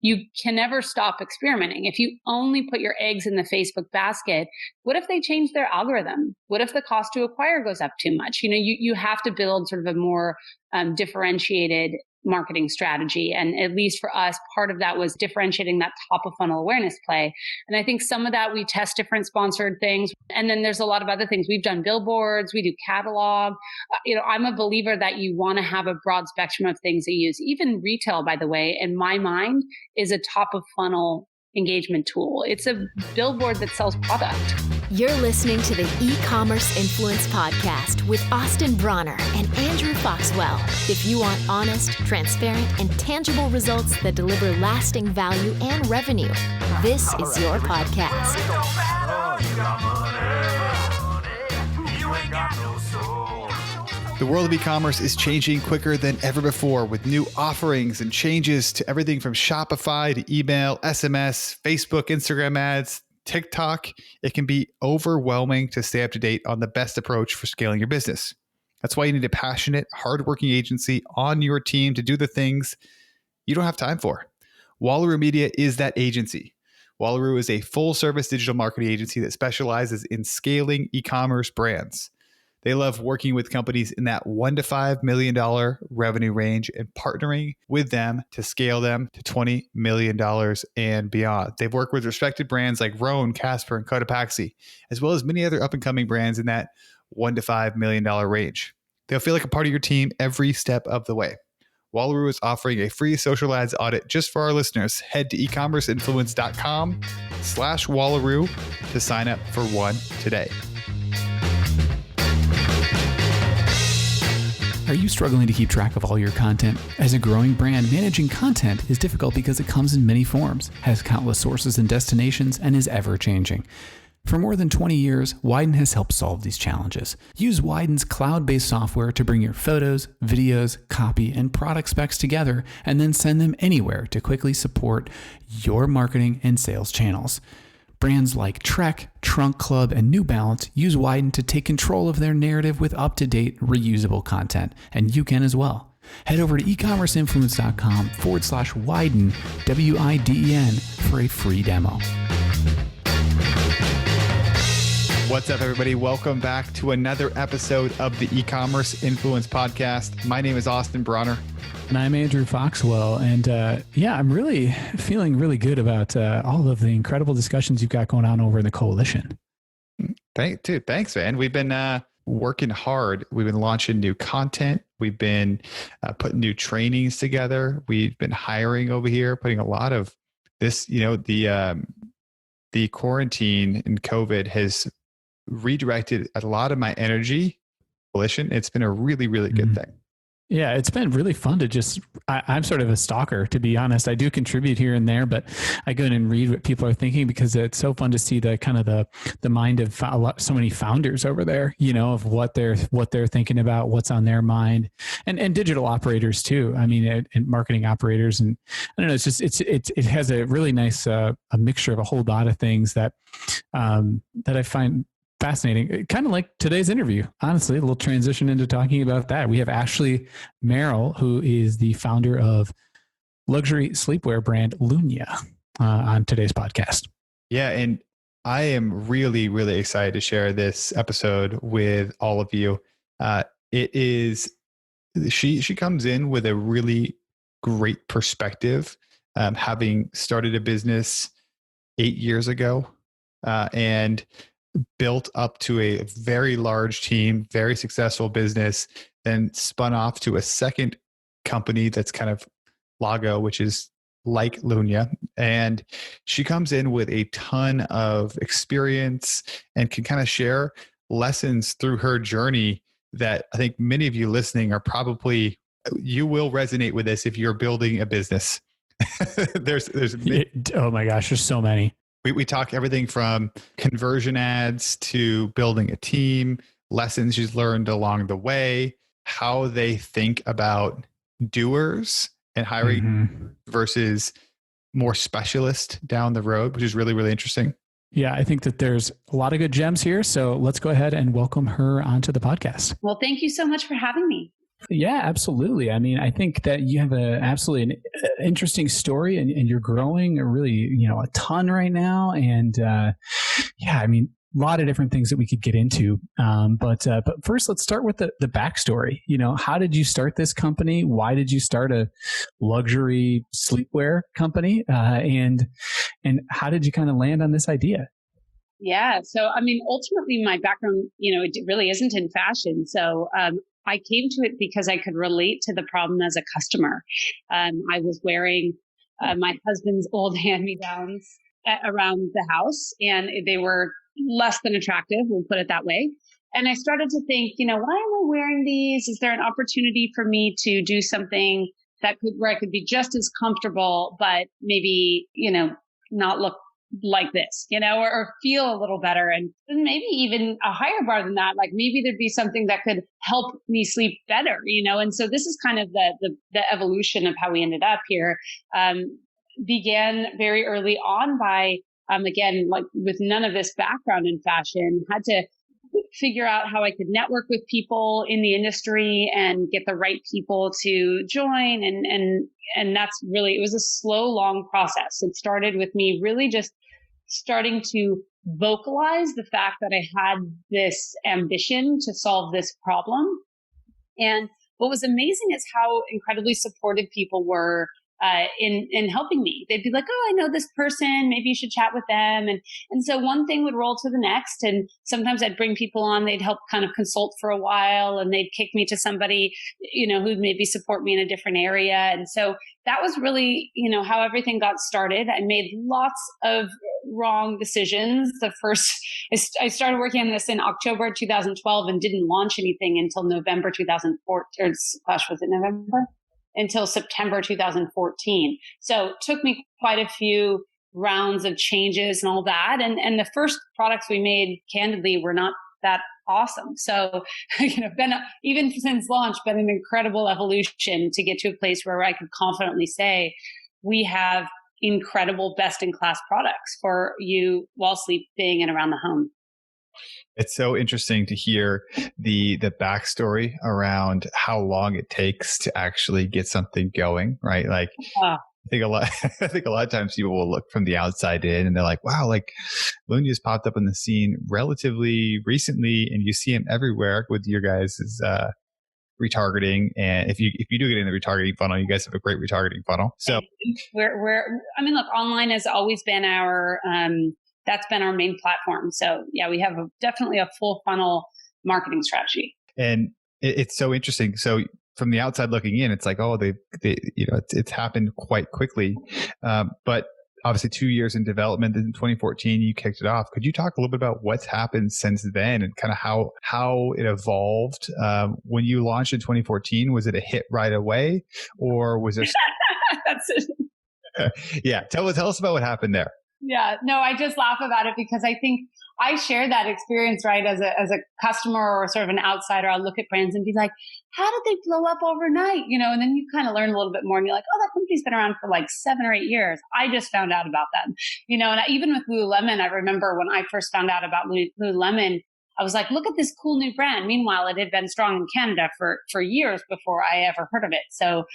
you can never stop experimenting. If you only put your eggs in the Facebook basket, what if they change their algorithm? What if the cost to acquire goes up too much? You have to build sort of a more differentiated marketing strategy. And at least for us, part of that was differentiating that top of funnel awareness play. And I think some of that we test different sponsored things. And then there's a lot of other things. We've done billboards, we do catalog. I'm a believer that you want to have a broad spectrum of things to use. Even retail, by the way, in my mind, is a top of funnel engagement tool. It's a billboard that sells product. You're listening to the E-Commerce Influence Podcast with Austin Bronner and Andrew Foxwell. If you want honest, transparent, and tangible results that deliver lasting value and revenue, this is your podcast. The world of e-commerce is changing quicker than ever before with new offerings and changes to everything from Shopify to email, SMS, Facebook, Instagram ads, TikTok. It can be overwhelming to stay up to date on the best approach for scaling your business. That's why you need a passionate, hardworking agency on your team to do the things you don't have time for. Wallaroo Media is that agency. Wallaroo is a full-service digital marketing agency that specializes in scaling e-commerce brands. They love working with companies in that $1 to $5 million revenue range and partnering with them to scale them to $20 million and beyond. They've worked with respected brands like Rhone, Casper, and Cotopaxi, as well as many other up-and-coming brands in that $1 to $5 million range. They'll feel like a part of your team every step of the way. Wallaroo is offering a free social ads audit just for our listeners. Head to ecommerceinfluence.com/Wallaroo to sign up for one today. Are you struggling to keep track of all your content? As a growing brand, managing content is difficult because it comes in many forms, has countless sources and destinations, and is ever-changing. For more than 20 years, Widen has helped solve these challenges. Use Widen's cloud-based software to bring your photos, videos, copy, and product specs together, and then send them anywhere to quickly support your marketing and sales channels. Brands like Trek, Trunk Club, and New Balance use Widen to take control of their narrative with up-to-date, reusable content, and you can as well. Head over to ecommerceinfluence.com/Widen, WIDEN, for a free demo. What's up, everybody? Welcome back to another episode of the E-Commerce Influence Podcast. My name is Austin Bronner. And I'm Andrew Foxwell. And I'm really feeling really good about all of the incredible discussions you've got going on over in the coalition. Thanks, man. We've been working hard. We've been launching new content. We've been putting new trainings together. We've been hiring over here, putting a lot of this, the quarantine and COVID has redirected a lot of my energy. Coalition. It's been a really, really good thing. Yeah, it's been really fun to just, I'm sort of a stalker, to be honest. I do contribute here and there, but I go in and read what people are thinking because it's so fun to see the kind of the mind of so many founders over there, of what they're thinking about, what's on their mind, and digital operators too. I mean, and marketing operators. And I don't know, it has a really nice, a mixture of a whole lot of things that I find fascinating, kind of like today's interview. Honestly, a little transition into talking about that. We have Ashley Merrill, who is the founder of luxury sleepwear brand Lunya, on today's podcast. Yeah, and I am really, really excited to share this episode with all of you. She comes in with a really great perspective, having started a business 8 years ago, and built up to a very large team, very successful business, then spun off to a second company that's kind of Lahgo, which is like Lunya. And she comes in with a ton of experience and can kind of share lessons through her journey that I think many of you listening are probably, you will resonate with this if you're building a business. there's oh my gosh, there's so many. We talk everything from conversion ads to building a team, lessons she's learned along the way, how they think about doers and hiring versus more specialist down the road, which is really, really interesting. Yeah, I think that there's a lot of good gems here. So let's go ahead and welcome her onto the podcast. Well, thank you so much for having me. Yeah, absolutely. I mean, I think that you have an interesting story, and you're growing really, a ton right now. And yeah, I mean, a lot of different things that we could get into. But first, let's start with the backstory. How did you start this company? Why did you start a luxury sleepwear company? And how did you kind of land on this idea? Yeah. So, I mean, ultimately my background, it really isn't in fashion. So, I came to it because I could relate to the problem as a customer. I was wearing my husband's old hand-me-downs around the house, and they were less than attractive, we'll put it that way. And I started to think, why am I wearing these? Is there an opportunity for me to do something where I could be just as comfortable, but maybe, not look like this, or feel a little better, and maybe even a higher bar than that. Like maybe there'd be something that could help me sleep better, And so this is kind of the evolution of how we ended up here. Began very early on by, again, like with none of this background in fashion, had to figure out how I could network with people in the industry and get the right people to join. And that's really, it was a slow, long process. It started with me really just starting to vocalize the fact that I had this ambition to solve this problem. And what was amazing is how incredibly supportive people were in helping me. They'd be like, "Oh, I know this person. Maybe you should chat with them." And so one thing would roll to the next. And sometimes I'd bring people on. They'd help kind of consult for a while, and they'd kick me to somebody, who'd maybe support me in a different area. And so that was really, how everything got started. I made lots of wrong decisions. I started working on this in October 2012 and didn't launch anything until November 2014. Was it November? Until September 2014. So it took me quite a few rounds of changes and all that. And the first products we made, candidly, were not that awesome. So, even since launch, been an incredible evolution to get to a place where I could confidently say, we have incredible best-in-class products for you while sleeping and around the home. It's so interesting to hear the backstory around how long it takes to actually get something going, right? Like, I think a lot of times people will look from the outside in and they're like, wow, like Lunya's popped up on the scene relatively recently, and you see him everywhere with your guys' retargeting. And if you do get in the retargeting funnel, you guys have a great retargeting funnel. So look, online has always been that's been our main platform. So yeah, we have definitely a full funnel marketing strategy. And it's so interesting. So from the outside looking in, it's like, oh, it's happened quite quickly. But obviously 2 years in development. In 2014, you kicked it off. Could you talk a little bit about what's happened since then and kind of how it evolved? When you launched in 2014, was it a hit right away, or was there? That's it. Yeah. Tell us about what happened there. Yeah, no, I just laugh about it because I think I share that experience, right? As a customer or sort of an outsider, I'll look at brands and be like, how did they blow up overnight? And then you kind of learn a little bit more and you're like, oh, that company's been around for like 7 or 8 years. I just found out about them, and even with Lululemon, I remember when I first found out about Lululemon, I was like, look at this cool new brand. Meanwhile, it had been strong in Canada for years before I ever heard of it. So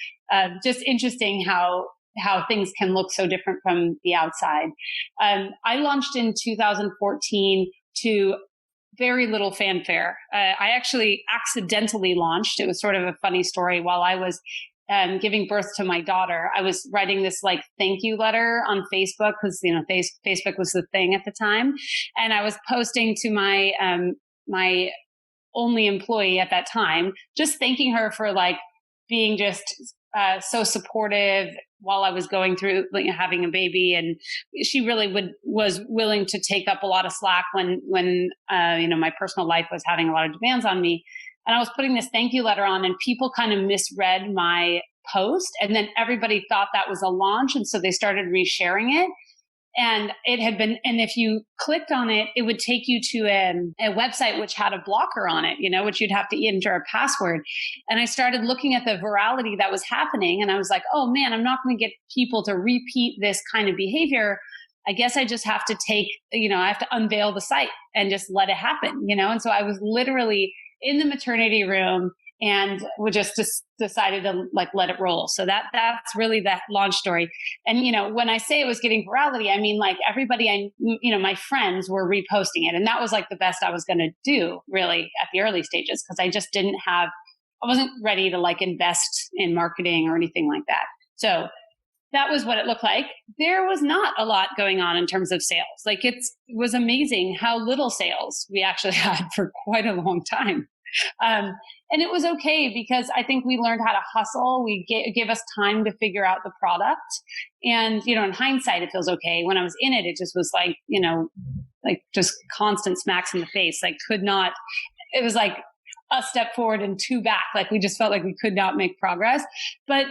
just interesting how things can look so different from the outside. I launched in 2014 to very little fanfare. I actually accidentally launched. It was sort of a funny story. While I was giving birth to my daughter, I was writing this like thank you letter on Facebook because Facebook was the thing at the time, and I was posting to my my only employee at that time, just thanking her for like being just so supportive while I was going through having a baby. And she really was willing to take up a lot of slack when my personal life was having a lot of demands on me. And I was putting this thank you letter on, and people kind of misread my post. And then everybody thought that was a launch. And so they started resharing it. And it had been, and if you clicked on it, it would take you to a website which had a blocker on it, which you'd have to enter a password. And I started looking at the virality that was happening. And I was like, oh man, I'm not going to get people to repeat this kind of behavior. I guess I just have to I have to unveil the site and just let it happen, And so I was literally in the maternity room and we just decided to like let it roll. So that's really that launch story. And, when I say it was getting virality, I mean, like everybody my friends were reposting it. And that was like the best I was going to do really at the early stages. Cause I just I wasn't ready to like invest in marketing or anything like that. So that was what it looked like. There was not a lot going on in terms of sales. Like it was amazing how little sales we actually had for quite a long time. And it was okay because I think we learned how to hustle. We gave us time to figure out the product. And, in hindsight, it feels okay. When I was in it, it just was like, like just constant smacks in the face. Like it was like a step forward and two back. Like we just felt like we could not make progress. But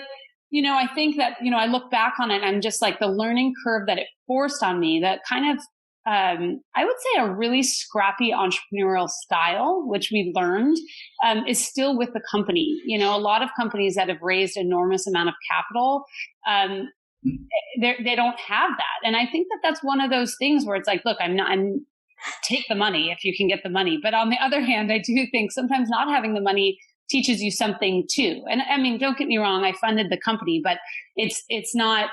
I think that, I look back on it and just like the learning curve that it forced on me, that kind of, I would say a really scrappy entrepreneurial style, which we learned, is still with the company. A lot of companies that have raised enormous amount of capital, they don't have that. And I think that that's one of those things where it's like, look, I'm take the money if you can get the money. But on the other hand, I do think sometimes not having the money teaches you something too. And I mean, don't get me wrong, I funded the company, but it's not,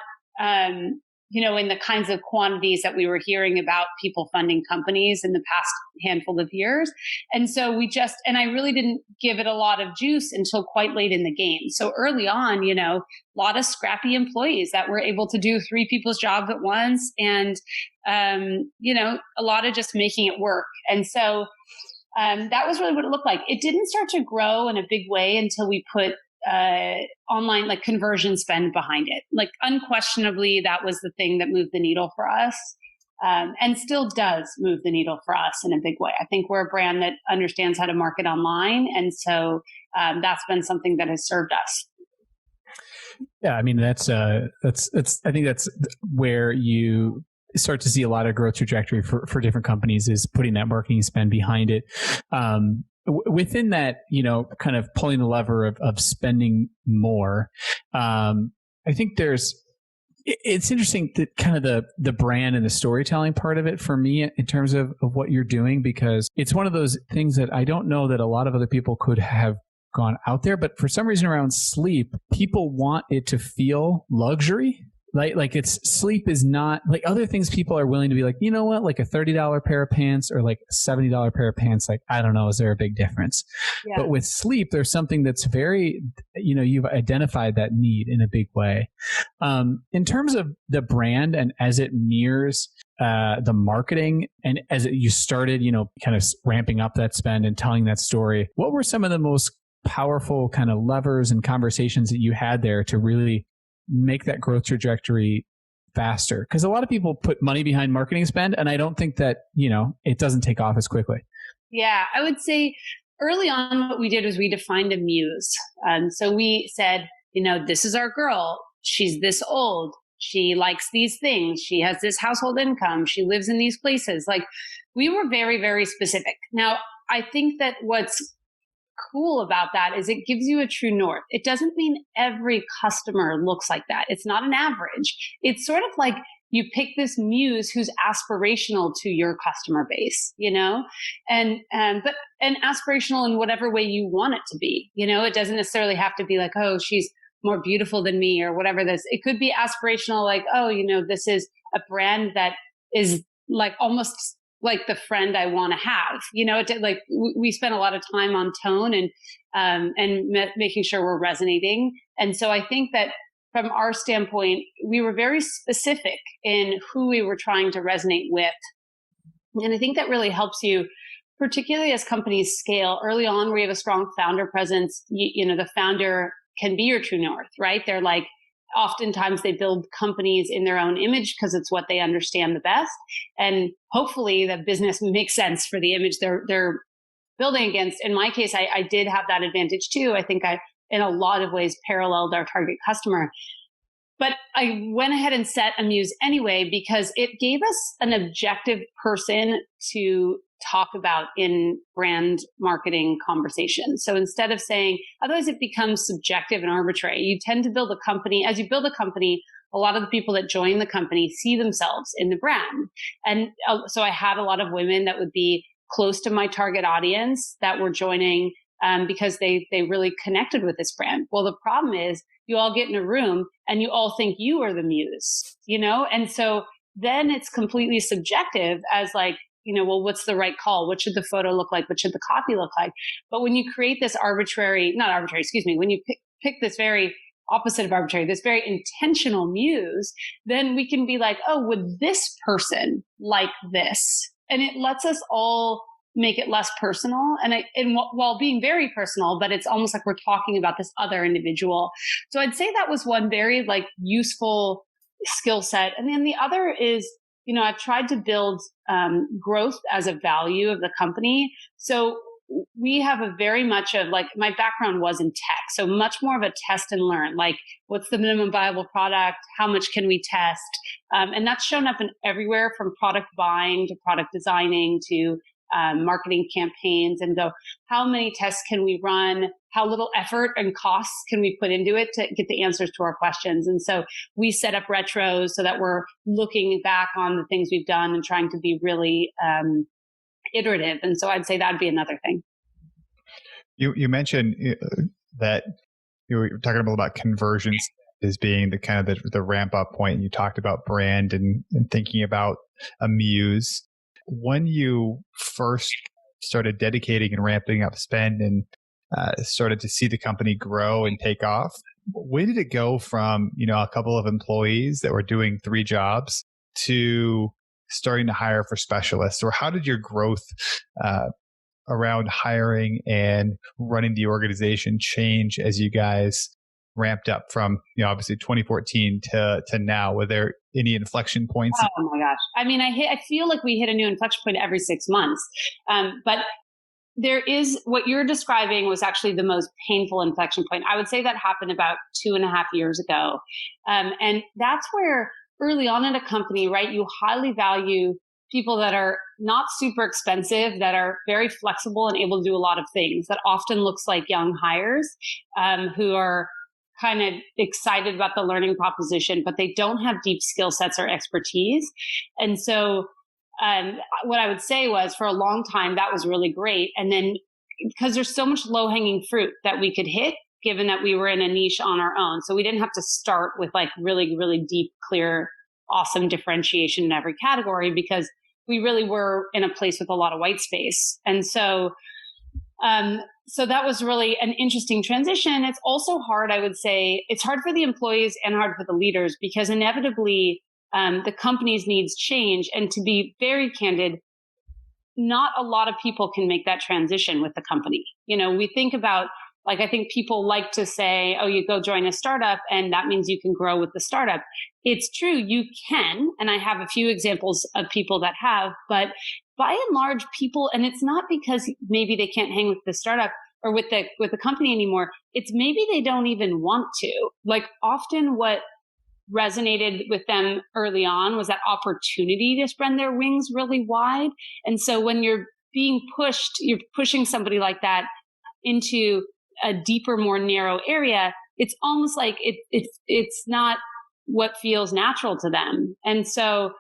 in the kinds of quantities that we were hearing about people funding companies in the past handful of years. And so and I really didn't give it a lot of juice until quite late in the game. So early on, a lot of scrappy employees that were able to do 3 people's jobs at once. And, a lot of just making it work. And so that was really what it looked like. It didn't start to grow in a big way until we put online like conversion spend behind it. Like unquestionably, that was the thing that moved the needle for us, and still does move the needle for us in a big way. I think we're a brand that understands how to market online, and so that's been something that has served us. Yeah, I mean that's I think that's where you start to see a lot of growth trajectory for different companies, is putting that marketing spend behind it. Within that, kind of pulling the lever of spending more. I think it's interesting that kind of the brand and the storytelling part of it for me in terms of what you're doing, because it's one of those things that I don't know that a lot of other people could have gone out there, but for some reason around sleep, people want it to feel luxury. Like sleep is not like other things. People are willing to be like, you know what, like a $30 pair of pants or like a $70 pair of pants. Like, I don't know, is there a big difference? Yeah. But with sleep, there's something that's very, you've identified that need in a big way. In terms of the brand and as it nears the marketing and as you started, kind of ramping up that spend and telling that story, what were some of the most powerful kind of levers and conversations that you had there to really make that growth trajectory faster? Because a lot of people put money behind marketing spend, and I don't think that, it doesn't take off as quickly. Yeah, I would say early on what we did was we defined a muse. So we said, this is our girl. She's this old. She likes these things. She has this household income. She lives in these places. Like we were very, very specific. Now, I think that what's cool about that is it gives you a true north. It doesn't mean every customer looks like that. It's not an average. It's sort of like you pick this muse who's aspirational to your customer base, and aspirational in whatever way you want it to be. It doesn't necessarily have to be like, oh, she's more beautiful than me or whatever this. It could be aspirational, like, oh, this is a brand that is like almost like the friend I want to have, like we spend a lot of time on tone and making sure we're resonating. And so I think that from our standpoint, we were very specific in who we were trying to resonate with. And I think that really helps you, particularly as companies scale early on, where you have a strong founder presence. The founder can be your true north, right? They're like, oftentimes they build companies in their own image because it's what they understand the best. And hopefully the business makes sense for the image they're building against. In my case, I did have that advantage too. I think I, in a lot of ways, paralleled our target customer. But I went ahead and set a muse anyway, because it gave us an objective person to talk about in brand marketing conversations. So instead of saying, otherwise it becomes subjective and arbitrary. You tend to build a company. As you build a company, a lot of the people that join the company see themselves in the brand. And so I had a lot of women that would be close to my target audience that were joining because they really connected with this brand. Well, the problem is you all get in a room and you all think you are the muse, and so then it's completely subjective as like, well, what's the right call? What should the photo look like? What should the copy look like? But when you create this when you pick this very opposite of arbitrary, this very intentional muse, then we can be like, oh, would this person like this? And it lets us all make it less personal and while being very personal, but it's almost like we're talking about this other individual. So I'd say that was one very like useful skill set. And then the other is, I've tried to build growth as a value of the company. So we have a very much of like, my background was in tech. So much more of a test and learn, like what's the minimum viable product? How much can we test? And that's shown up in everywhere from product buying to product designing to marketing campaigns, and go, how many tests can we run? How little effort and costs can we put into it to get the answers to our questions? And so we set up retros so that we're looking back on the things we've done and trying to be really iterative. And so I'd say that'd be another thing. You mentioned that you were talking about conversions as being the kind of the ramp up point. You talked about brand and thinking about a muse. When you first started dedicating and ramping up spend and started to see the company grow and take off, when did it go from, a couple of employees that were doing 3 jobs to starting to hire for specialists? Or how did your growth around hiring and running the organization change as you guys ramped up from, obviously 2014 to now? Were there any inflection points? Oh my gosh. I mean, I feel like we hit a new inflection point every 6 months. But there is, what you're describing was actually the most painful inflection point. I would say that happened about 2.5 years ago. And that's where early on in a company, right, you highly value people that are not super expensive, that are very flexible and able to do a lot of things. That often looks like young hires who are kind of excited about the learning proposition, but they don't have deep skill sets or expertise. And so what I would say was, for a long time, that was really great. And then because there's so much low hanging fruit that we could hit, given that we were in a niche on our own. So we didn't have to start with like really, really deep, clear, awesome differentiation in every category, because we really were in a place with a lot of white space. And so so that was really an interesting transition. It's also hard, I would say. It's hard for the employees and hard for the leaders, because inevitably the company's needs change. And to be very candid, not a lot of people can make that transition with the company. We think about, like, I think people like to say, oh, you go join a startup and that means you can grow with the startup. It's true, you can. And I have a few examples of people that have, but by and large, people, and it's not because maybe they can't hang with the startup or with the company anymore. It's maybe they don't even want to. Like, often what resonated with them early on was that opportunity to spread their wings really wide. And so when you're being pushed, you're pushing somebody like that into a deeper, more narrow area. It's almost like it's not what feels natural to them. And so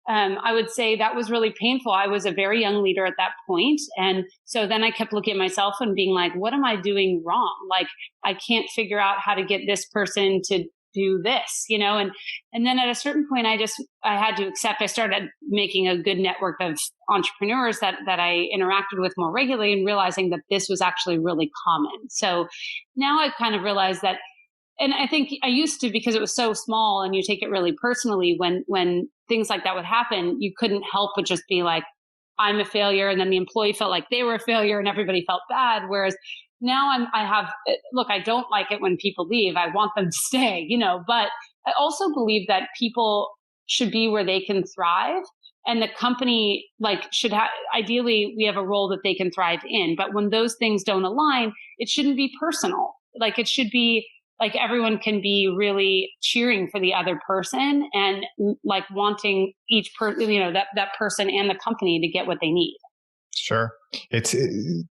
I would say that was really painful. I was a very young leader at that point. And so then I kept looking at myself and being like, what am I doing wrong? Like, I can't figure out how to get this person to do this, and then at a certain point, I had to accept. I started making a good network of entrepreneurs that I interacted with more regularly, and realizing that this was actually really common. So now I've kind of realized that, and I think I used to, because it was so small and you take it really personally, when things like that would happen, you couldn't help but just be like, I'm a failure. And then the employee felt like they were a failure and everybody felt bad. Whereas now I don't like it when people leave. I want them to stay, but I also believe that people should be where they can thrive, and the company should have, ideally we have a role that they can thrive in. But when those things don't align, it shouldn't be personal. Like, it should be like everyone can be really cheering for the other person and like wanting each person, that person and the company to get what they need. Sure.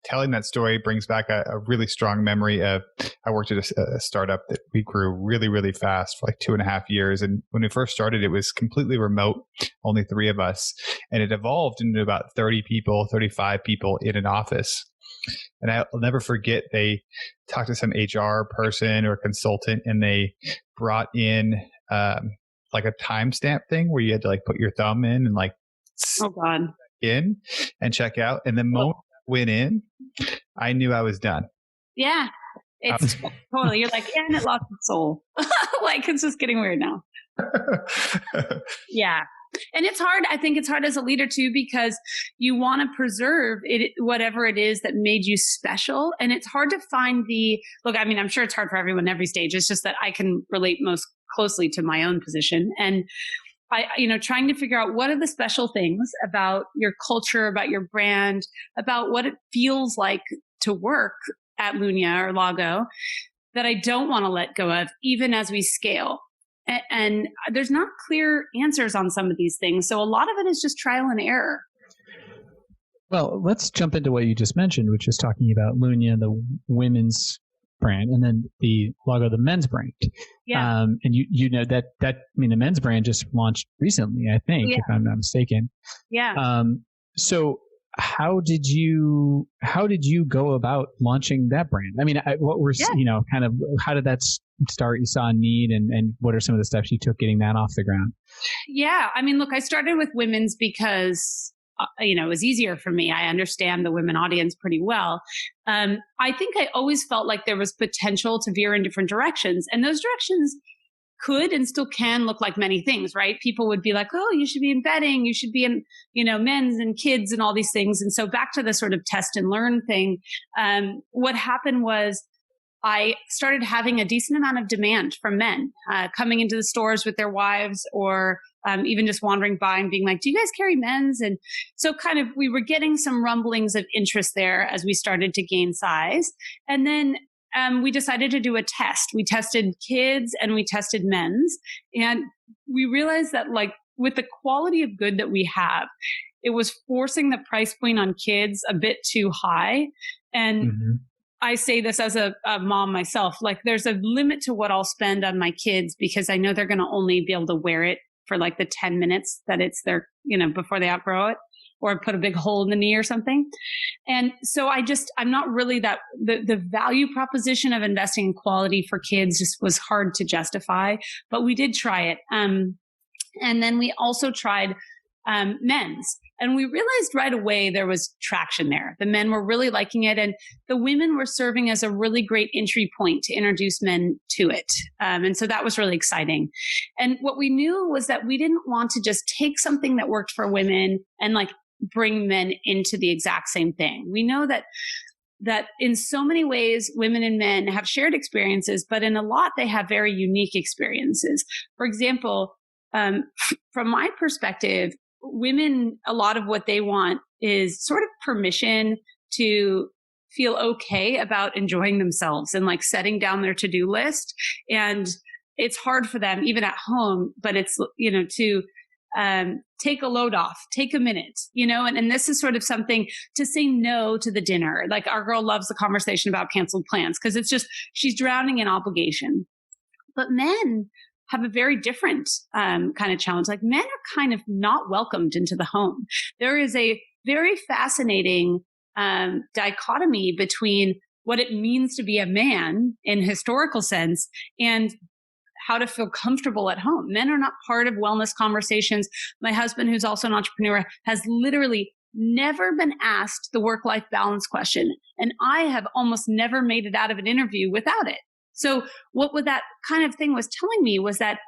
Telling that story brings back a really strong memory of, I worked at a startup that we grew really, really fast for like 2.5 years. And when we first started, it was completely remote, only 3 of us. And it evolved into about 30 people, 35 people in an office. And I'll never forget, they talked to some HR person or consultant, and they brought in like a timestamp thing where you had to like put your thumb in and like Oh God. in and check out. And the moment I went in, I knew I was done. Yeah. It's totally, you're like, and it lost its soul. Like, it's just getting weird now. Yeah. And it's hard. I think it's hard as a leader too, because you want to preserve it, whatever it is that made you special. And it's hard to find look, I mean, I'm sure it's hard for everyone every stage. It's just that I can relate most closely to my own position. And trying to figure out what are the special things about your culture, about your brand, about what it feels like to work at Lunya or Lahgo that I don't want to let go of, even as we scale. And there's not clear answers on some of these things. So a lot of it is just trial and error. Well, let's jump into what you just mentioned, which is talking about Lunya, the women's brand, and then the Lahgo, the men's brand. Yeah. And you know that I mean, the men's brand just launched recently, I think, if I'm not mistaken. Yeah. So how did you go about launching that brand? I mean, kind of how did that start? You saw a need, and what are some of the steps you took getting that off the ground? Yeah. I mean, look, I started with women's because it was easier for me. I understand the women audience pretty well. I think I always felt like there was potential to veer in different directions, and those directions could and still can look like many things, right? People would be like, oh, you should be in bedding, you should be in, men's and kids and all these things. And so back to the sort of test and learn thing, what happened was I started having a decent amount of demand from men coming into the stores with their wives, or even just wandering by and being like, do you guys carry men's? And so kind of we were getting some rumblings of interest there as we started to gain size. And then we decided to do a test. We tested kids and we tested men's. And we realized that like with the quality of good that we have, it was forcing the price point on kids a bit too high. And I say this as a mom myself, like there's a limit to what I'll spend on my kids because I know they're going to only be able to wear it for like the 10 minutes that it's their, before they outgrow it or put a big hole in the knee or something. And so I'm not really the value proposition of investing in quality for kids just was hard to justify, but we did try it. And then we also tried men's. And we realized right away there was traction there. The men were really liking it, and the women were serving as a really great entry point to introduce men to it. And so that was really exciting. And what we knew was that we didn't want to just take something that worked for women and like bring men into the exact same thing. We know that in so many ways, women and men have shared experiences, but in a lot, they have very unique experiences. For example, from my perspective, women, a lot of what they want is sort of permission to feel okay about enjoying themselves and like setting down their to-do list. And it's hard for them, even at home, but it's, to take a load off, take a minute, and this is sort of something to say no to the dinner. Like our girl loves the conversation about canceled plans because it's just, she's drowning in obligation. But men have a very different kind of challenge. Like men are kind of not welcomed into the home. There is a very fascinating dichotomy between what it means to be a man in historical sense and how to feel comfortable at home. Men are not part of wellness conversations. My husband, who's also an entrepreneur, has literally never been asked the work-life balance question. And I have almost never made it out of an interview without it. So what that kind of thing was telling me was that,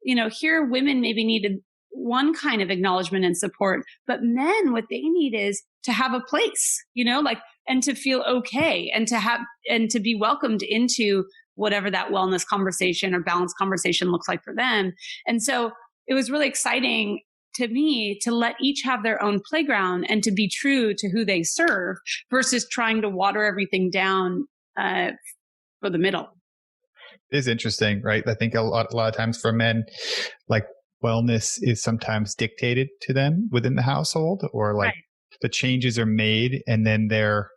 here women maybe needed one kind of acknowledgement and support, but men, what they need is to have a place, and to feel okay and to be welcomed into whatever that wellness conversation or balance conversation looks like for them. And so it was really exciting to me to let each have their own playground and to be true to who they serve versus trying to water everything down for the middle. It is interesting, right? I think a lot of times for men, like wellness is sometimes dictated to them within the household, or like the changes are made and then they're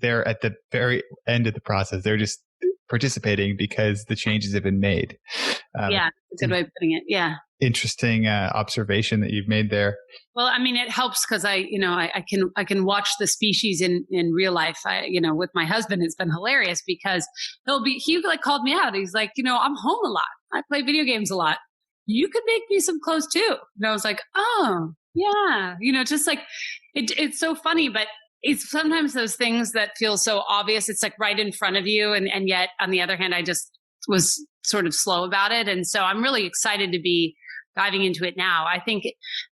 at the very end of the process. They're just participating because the changes have been made. Yeah, that's a good way of putting it. Yeah. Interesting observation that you've made there. Well, I mean, it helps because I can watch the species in real life. With my husband, it's been hilarious because he like called me out. He's like, I'm home a lot. I play video games a lot. You could make me some clothes too. And I was like, oh yeah, just like it's so funny, but it's sometimes those things that feel so obvious. It's like right in front of you. And yet on the other hand, I just was sort of slow about it. And so I'm really excited to be diving into it now. I think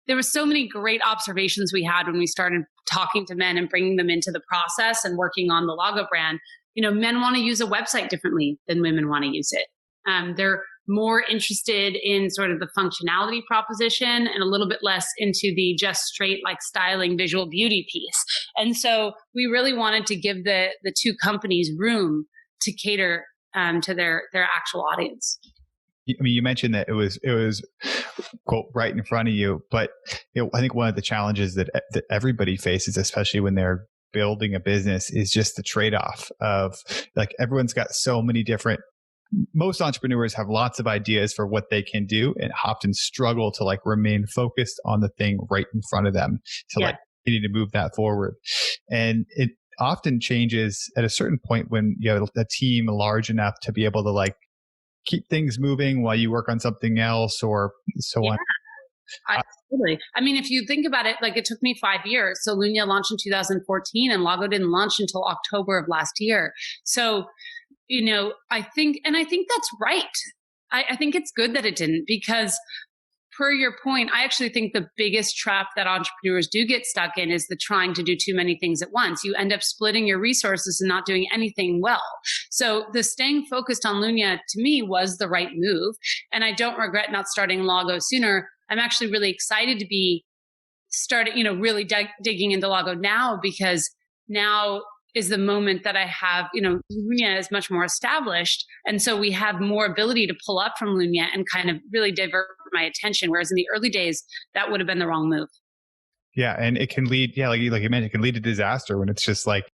there were so many great observations we had when we started talking to men and bringing them into the process and working on the Lahgo brand. Men want to use a website differently than women want to use it. They're more interested in sort of the functionality proposition and a little bit less into the just straight like styling visual beauty piece. And so we really wanted to give the two companies room to cater to their actual audience. I mean, you mentioned that it was quote right in front of you, but I think one of the challenges that everybody faces, especially when they're building a business, is just the trade-off of like everyone's got so many different. Most entrepreneurs have lots of ideas for what they can do and often struggle to like remain focused on the thing right in front of them to like need to move that forward. And it often changes at a certain point when you have a team large enough to be able to like keep things moving while you work on something else or so on. Absolutely. I mean, if you think about it, like it took me 5 years. So Lunya launched in 2014 and Lahgo didn't launch until October of last year. So I think that's right. I think it's good that it didn't because per your point, I actually think the biggest trap that entrepreneurs do get stuck in is the trying to do too many things at once. You end up splitting your resources and not doing anything well. So the staying focused on Lunya to me was the right move. And I don't regret not starting Lahgo sooner. I'm actually really excited to be really digging into Lahgo now because now is the moment that I have, Lunya is much more established. And so we have more ability to pull up from Lunya and kind of really divert my attention. Whereas in the early days, that would have been the wrong move. Yeah. And it can lead, like you mentioned, it can lead to disaster when it's just like,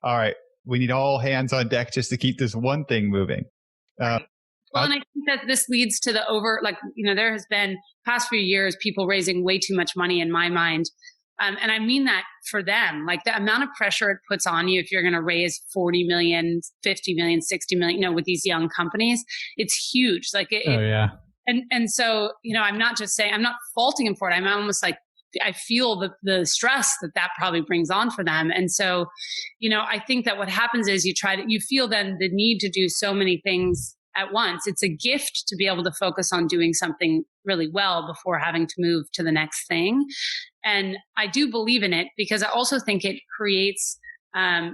all right, we need all hands on deck just to keep this one thing moving. Right. Well, and I think that this leads to there has been past few years, people raising way too much money in my mind. And I mean that for them, like the amount of pressure it puts on you if you're going to raise 40 million, 50 million, 60 million, with these young companies, it's huge. Like, And so, I'm not faulting them for it. I'm almost like, I feel the stress that probably brings on for them. And so, I think that what happens is you feel then the need to do so many things at once. It's a gift to be able to focus on doing something really well before having to move to the next thing. And I do believe in it because I also think it creates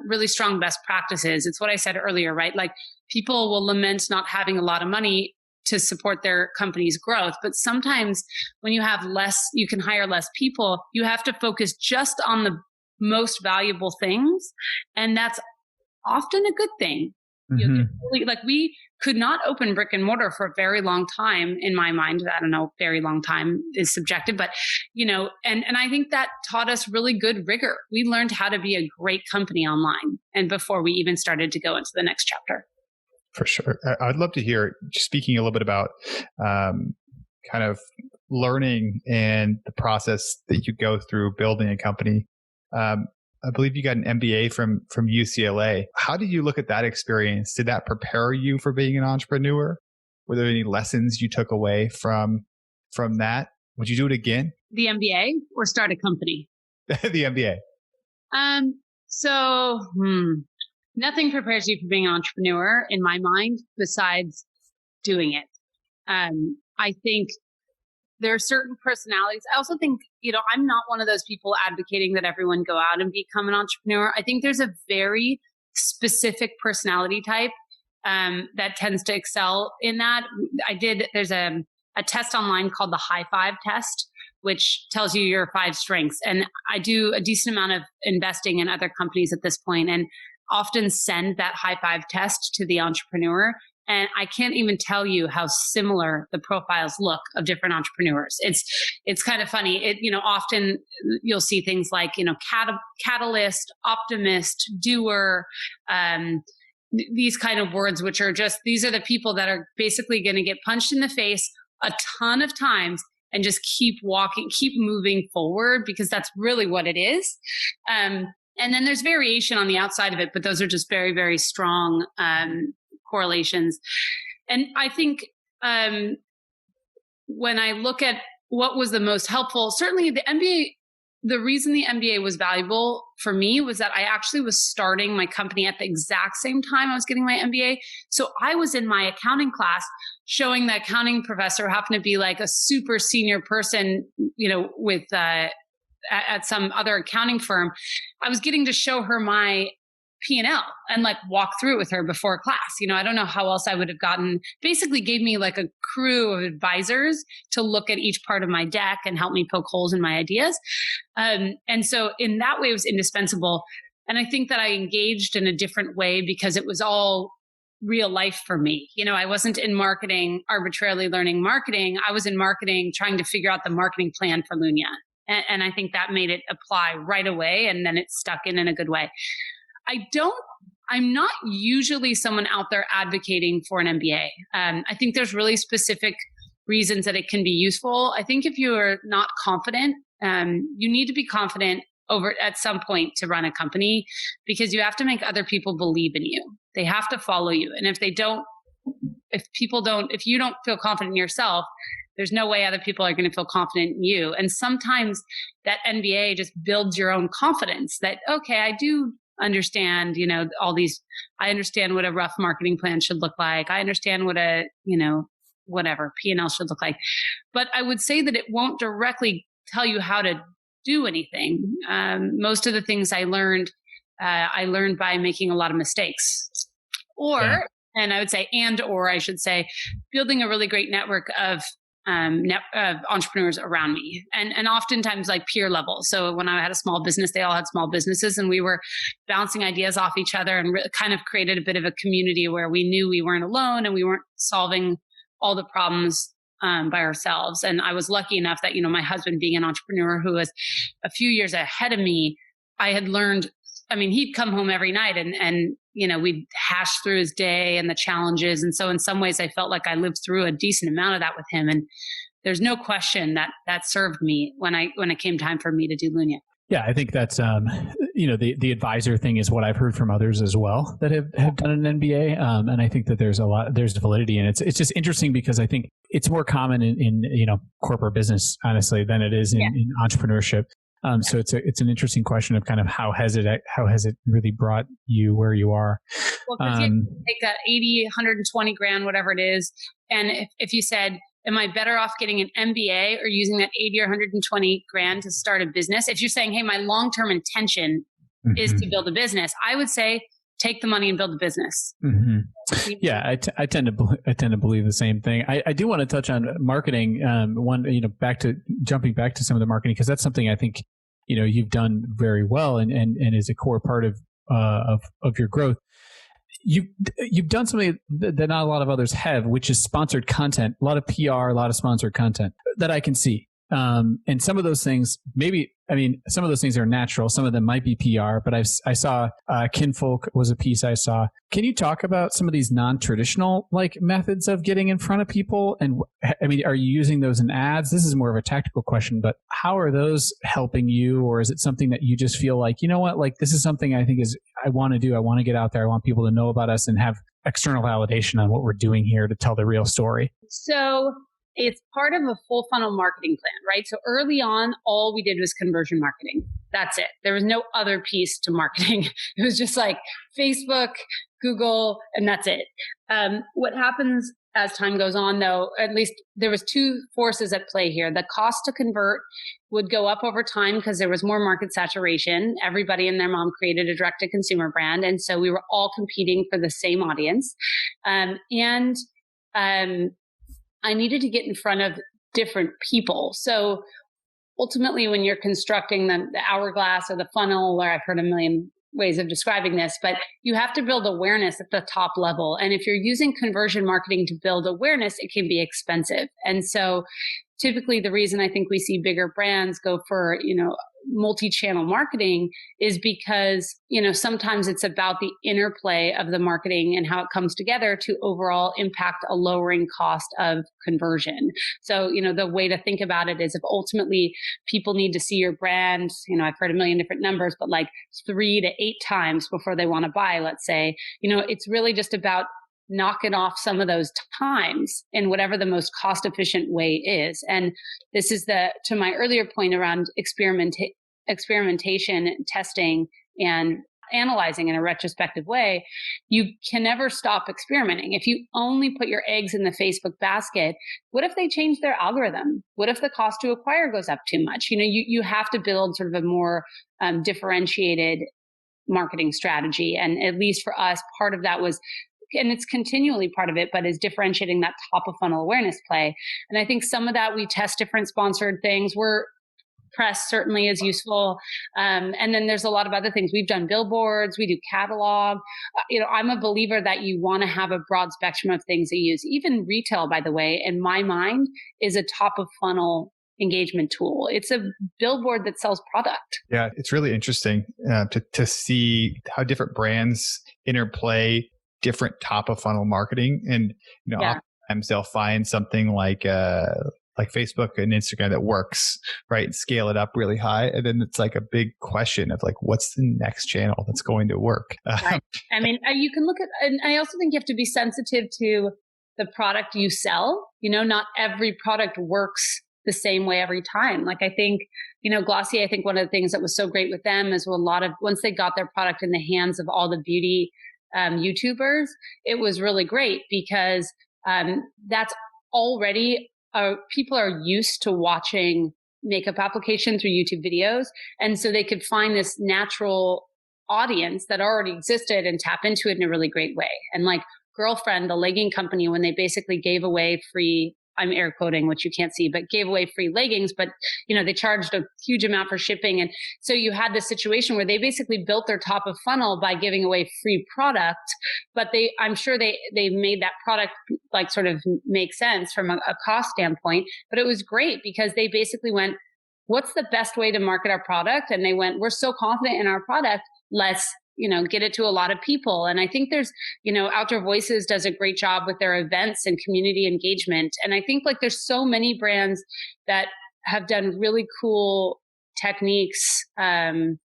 really strong best practices. It's what I said earlier, right? Like people will lament not having a lot of money to support their company's growth. But sometimes when you have less, you can hire less people, you have to focus just on the most valuable things. And that's often a good thing. Mm-hmm. We could not open brick and mortar for a very long time in my mind. I don't know, very long time is subjective, but and I think that taught us really good rigor. We learned how to be a great company online and before we even started to go into the next chapter. For sure. I'd love to hear, just speaking a little bit about kind of learning and the process that you go through building a company. I believe you got an MBA from UCLA. How did you look at that experience? Did that prepare you for being an entrepreneur? Were there any lessons you took away from that? Would you do it again? The MBA or start a company? The MBA. Nothing prepares you for being an entrepreneur in my mind besides doing it. I think there are certain personalities. I also think, I'm not one of those people advocating that everyone go out and become an entrepreneur. I think there's a very specific personality type that tends to excel in that. There's a test online called the High Five test, which tells you your 5 strengths. And I do a decent amount of investing in other companies at this point and often send that High Five test to the entrepreneur. And I can't even tell you how similar the profiles look of different entrepreneurs. It's kind of funny. Often you'll see things like, catalyst, optimist, doer, these kind of words, which are just, these are the people that are basically going to get punched in the face a ton of times and just keep walking, keep moving forward, because that's really what it is. And then there's variation on the outside of it, but those are just very, very strong correlations. And I think when I look at what was the most helpful, certainly the MBA, the reason the MBA was valuable for me was that I actually was starting my company at the exact same time I was getting my MBA. So I was in my accounting class showing the accounting professor, happened to be like a super senior person, with at some other accounting firm. I was getting to show her my P&L and like walk through it with her before class. I don't know how else I would have gotten, basically gave me like a crew of advisors to look at each part of my deck and help me poke holes in my ideas. And so in that way, it was indispensable. And I think that I engaged in a different way because it was all real life for me. I wasn't in marketing, arbitrarily learning marketing. I was in marketing, trying to figure out the marketing plan for Lunya. And I think that made it apply right away. And then it stuck in a good way. I'm not usually someone out there advocating for an MBA. I think there's really specific reasons that it can be useful. I think if you are not confident, you need to be confident over at some point to run a company, because you have to make other people believe in you. They have to follow you. And if you don't feel confident in yourself, there's no way other people are going to feel confident in you. And sometimes that MBA just builds your own confidence that, okay, I do understand, all these, I understand what a rough marketing plan should look like. I understand what a, whatever P&L should look like. But I would say that it won't directly tell you how to do anything. Most of the things I learned by making a lot of mistakes, and I would say, I should say, building a really great network of entrepreneurs around me, and oftentimes like peer level. So when I had a small business, they all had small businesses, and we were bouncing ideas off each other and kind of created a bit of a community where we knew we weren't alone and we weren't solving all the problems by ourselves. And I was lucky enough that, my husband being an entrepreneur who was a few years ahead of me, I had learned, he'd come home every night and we'd hash through his day and the challenges. And so in some ways I felt like I lived through a decent amount of that with him. And there's no question that served me when it came time for me to do Lunya. Yeah, I think that's, the advisor thing is what I've heard from others as well that have done an MBA. And I think that there's validity in it. It's just interesting because I think it's more common in corporate business, honestly, than it is in entrepreneurship. So it's an interesting question of kind of how has it really brought you where you are? Well, because you take that 80, 120 grand, whatever it is. And if you said, am I better off getting an MBA or using that 80 or 120 grand to start a business? If you're saying, hey, my long-term intention is to build a business, I would say, take the money and build a business. Mm-hmm. Yeah, I tend to believe the same thing. I do want to touch on marketing. Jumping back to some of the marketing, because that's something I think you've done very well and is a core part of your growth. You've done something that not a lot of others have, which is sponsored content. A lot of PR, a lot of sponsored content that I can see. And some of those things, some of those things are natural. Some of them might be PR, but I saw Kinfolk was a piece I saw. Can you talk about some of these non-traditional methods of getting in front of people? And are you using those in ads? This is more of a tactical question, but how are those helping you? Or is it something that you just feel like, this is something I think I want to do. I want to get out there. I want people to know about us and have external validation on what we're doing here to tell the real story. So it's part of a full funnel marketing plan, right? So early on, all we did was conversion marketing. That's it. There was no other piece to marketing. It was just like Facebook, Google, and that's it. What happens as time goes on, though, at least there was two forces at play here. The cost to convert would go up over time because there was more market saturation. Everybody and their mom created a direct-to-consumer brand. And so we were all competing for the same audience. I needed to get in front of different people. So ultimately, when you're constructing the hourglass or the funnel, or I've heard a million ways of describing this, but you have to build awareness at the top level. And if you're using conversion marketing to build awareness, it can be expensive. And so typically the reason I think we see bigger brands go for, multi-channel marketing is because, sometimes it's about the interplay of the marketing and how it comes together to overall impact a lowering cost of conversion. So, the way to think about it is if ultimately people need to see your brand, I've heard a million different numbers, but like 3 to 8 times before they want to buy, let's say, it's really just about knocking off some of those times in whatever the most cost efficient way is. And this is to my earlier point around experimentation, testing, and analyzing in a retrospective way. You can never stop experimenting. If you only put your eggs in the Facebook basket, what if they change their algorithm? What if the cost to acquire goes up too much? You have to build sort of a more differentiated marketing strategy. And at least for us, part of that was, and it's continually part of it, but is differentiating that top of funnel awareness play. And I think some of that we test different sponsored things. Press certainly is useful. And then there's a lot of other things. We've done billboards, we do catalog. I'm a believer that you want to have a broad spectrum of things to use. Even retail, by the way, in my mind, is a top of funnel engagement tool. It's a billboard that sells product. Yeah, it's really interesting to see how different brands interplay different top of funnel marketing. And, oftentimes they'll find something like Facebook and Instagram that works, right? And scale it up really high. And then it's like a big question of like, what's the next channel that's going to work? Right. I mean, you can look at, and I also think you have to be sensitive to the product you sell. Not every product works the same way every time. Like I think, Glossier, I think one of the things that was so great with them is once they got their product in the hands of all the beauty YouTubers, it was really great because that's already people are used to watching makeup application through YouTube videos. And so they could find this natural audience that already existed and tap into it in a really great way. And like Girlfriend, the legging company, when they basically gave away free, I'm air quoting, which you can't see, but gave away free leggings, but they charged a huge amount for shipping. And so you had this situation where they basically built their top of funnel by giving away free product, but I'm sure they made that product like sort of make sense from a cost standpoint. But it was great because they basically went, what's the best way to market our product? And they went, we're so confident in our product, let's get it to a lot of people. And I think there's, Outdoor Voices does a great job with their events and community engagement. And I think like there's so many brands that have done really cool techniques. And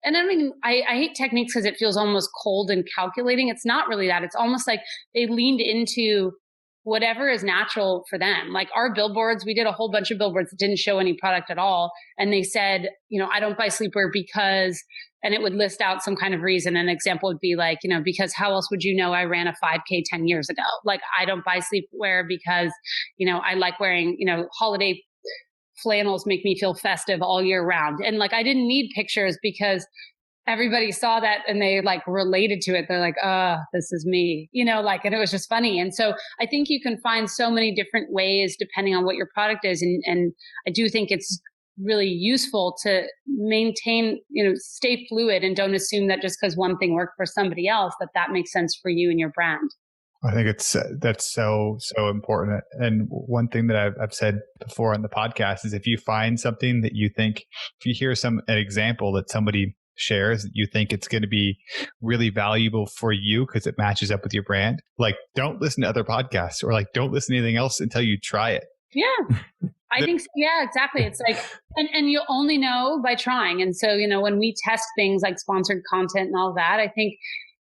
I hate techniques because it feels almost cold and calculating. It's not really that. It's almost like they leaned into whatever is natural for them. Like our billboards, we did a whole bunch of billboards that didn't show any product at all. And they said, I don't buy sleepwear because, and it would list out some kind of reason. An example would be like, because how else would you know I ran a 5K 10 years ago? Like I don't buy sleepwear because, I like wearing, holiday flannels make me feel festive all year round. And like, I didn't need pictures because everybody saw that and they like related to it. They're like, this is me, and it was just funny. And so I think you can find so many different ways depending on what your product is. And I do think it's really useful to maintain, stay fluid and don't assume that just because one thing worked for somebody else, that makes sense for you and your brand. I think that's so important. And one thing that I've said before on the podcast is if you find something that you think, if you hear an example that somebody shares that you think it's going to be really valuable for you because it matches up with your brand, like don't listen to other podcasts or like don't listen to anything else until you try it. Yeah. I think, yeah, exactly. It's like, and you'll only know by trying. And so, when we test things like sponsored content and all that, I think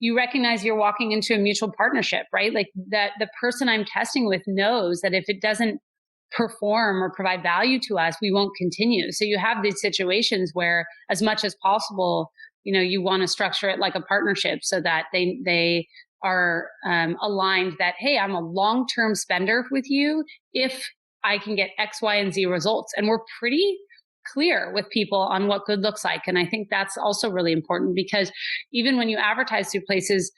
you recognize you're walking into a mutual partnership, right? Like that the person I'm testing with knows that if it doesn't perform or provide value to us, we won't continue. So you have these situations where as much as possible, you want to structure it like a partnership so that they are aligned that, hey, I'm a long-term spender with you if I can get X, Y, and Z results. And we're pretty clear with people on what good looks like. And I think that's also really important because even when you advertise through places,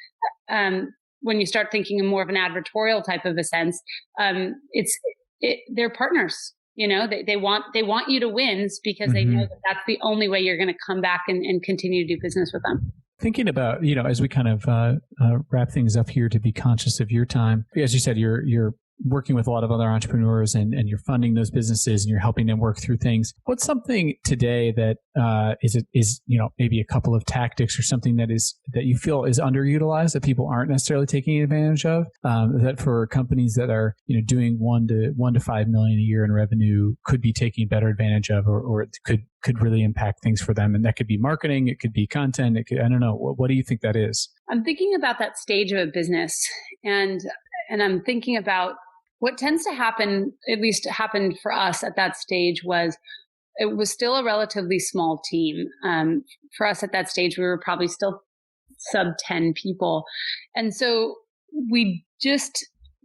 when you start thinking in more of an advertorial type of a sense, they're partners. They want you to win because they know that that's the only way you're going to come back and continue to do business with them. Thinking about, as we kind of wrap things up here to be conscious of your time, as you said, you're working with a lot of other entrepreneurs and you're funding those businesses and you're helping them work through things. What's something today that is maybe a couple of tactics or something that you feel is underutilized that people aren't necessarily taking advantage of, that for companies that are doing 1 to 5 million a year in revenue could be taking better advantage of, or it could really impact things for them? And that could be marketing, it could be content, I don't know. What do you think that is? I'm thinking about that stage of a business, and I'm thinking about what tends to happen, at least happened for us at that stage, was it was still a relatively small team. For us at that stage, we were probably still sub 10 people. And so we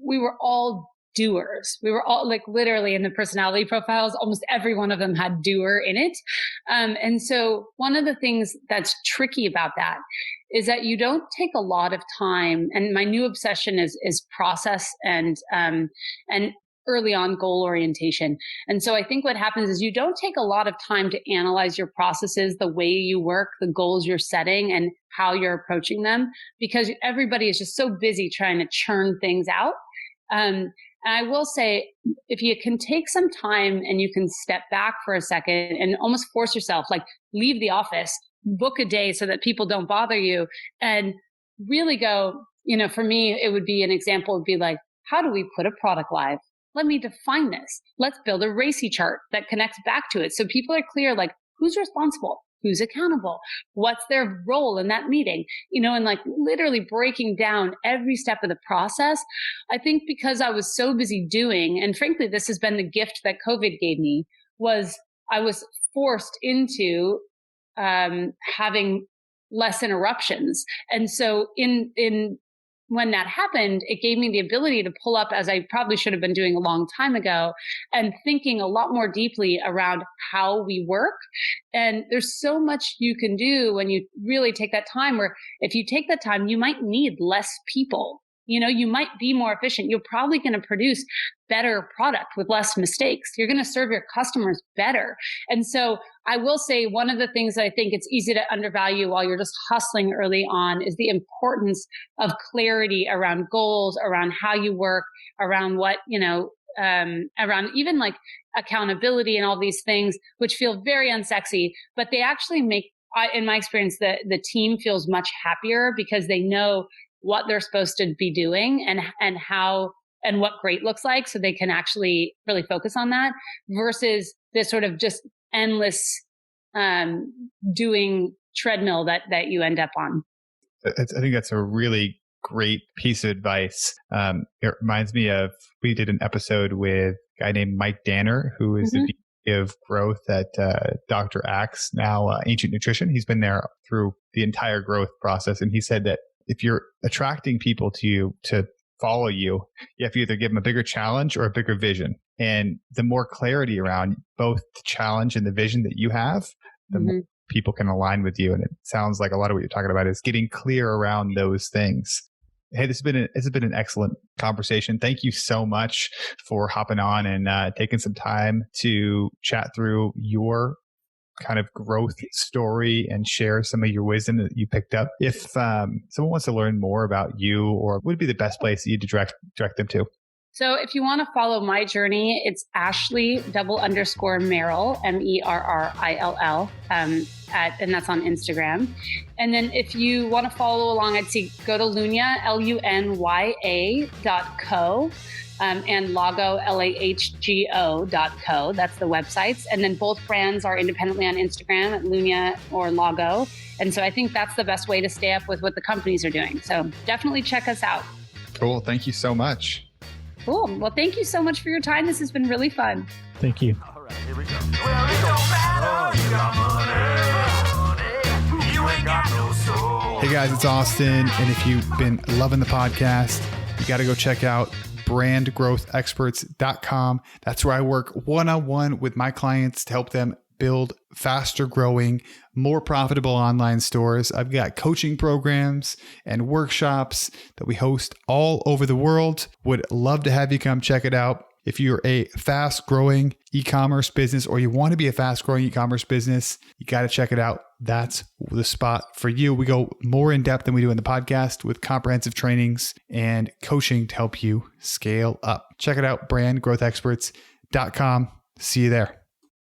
were all doers. We were all, like, literally in the personality profiles, almost every one of them had doer in it. And so one of the things that's tricky about that is that you don't take a lot of time. And my new obsession is process and early on goal orientation. And so I think what happens is you don't take a lot of time to analyze your processes, the way you work, the goals you're setting, and how you're approaching them, because everybody is just so busy trying to churn things out. And I will say, if you can take some time and you can step back for a second and almost force yourself, like leave the office, book a day so that people don't bother you, and really go, for me, it would be an example would be like, how do we put a product live? Let me define this. Let's build a RACI chart that connects back to it. So people are clear, like, who's responsible? Who's accountable? What's their role in that meeting? And like literally breaking down every step of the process. I think because I was so busy doing, and frankly, this has been the gift that COVID gave me, was I was forced into having less interruptions. And so when that happened, it gave me the ability to pull up, as I probably should have been doing a long time ago, and thinking a lot more deeply around how we work. And there's so much you can do when you really take that time, where if you take that time, you might need less people. You might be more efficient. You're probably going to produce better product with less mistakes. You're going to serve your customers better. And so I will say, one of the things that I think it's easy to undervalue while you're just hustling early on is the importance of clarity around goals, around how you work, around what, around even like accountability and all these things, which feel very unsexy, but they actually make, in my experience, the team feels much happier because they know what they're supposed to be doing and how and what great looks like, so they can actually really focus on that, versus this sort of just endless doing treadmill that you end up on. I think that's a really great piece of advice. It reminds me of, we did an episode with a guy named Mike Danner, who is the VP of growth at Dr. Axe, now Ancient Nutrition. He's been there through the entire growth process. And he said that if you're attracting people to you to follow you, you have to either give them a bigger challenge or a bigger vision. And the more clarity around both the challenge and the vision that you have, the more people can align with you. And it sounds like a lot of what you're talking about is getting clear around those things. Hey, this has been an excellent conversation. Thank you so much for hopping on and taking some time to chat through your kind of growth story and share some of your wisdom that you picked up. If someone wants to learn more about you, or what would be the best place that you direct them to? So if you want to follow my journey, it's Ashley_Merrill, MERRILL, and that's on Instagram. And then if you want to follow along, I'd say go to Lunya, LUNYA.co. And Lahgo, LAHGO.co. That's the websites. And then both brands are independently on Instagram at Lunya or Lahgo. And so I think that's the best way to stay up with what the companies are doing. So definitely check us out. Cool. Thank you so much. Cool. Well, thank you so much for your time. This has been really fun. Thank you. All right, here we go. Well, it don't matter. You got money. You ain't got no soul. Hey guys, it's Austin. And if you've been loving the podcast, you got to go check out brandgrowthexperts.com. That's where I work one-on-one with my clients to help them build faster growing, more profitable online stores. I've got coaching programs and workshops that we host all over the world. Would love to have you come check it out. If you're a fast growing e-commerce business or you want to be a fast growing e-commerce business, you got to check it out. That's the spot for you. We go more in depth than we do in the podcast with comprehensive trainings and coaching to help you scale up. Check it out, brandgrowthexperts.com. See you there.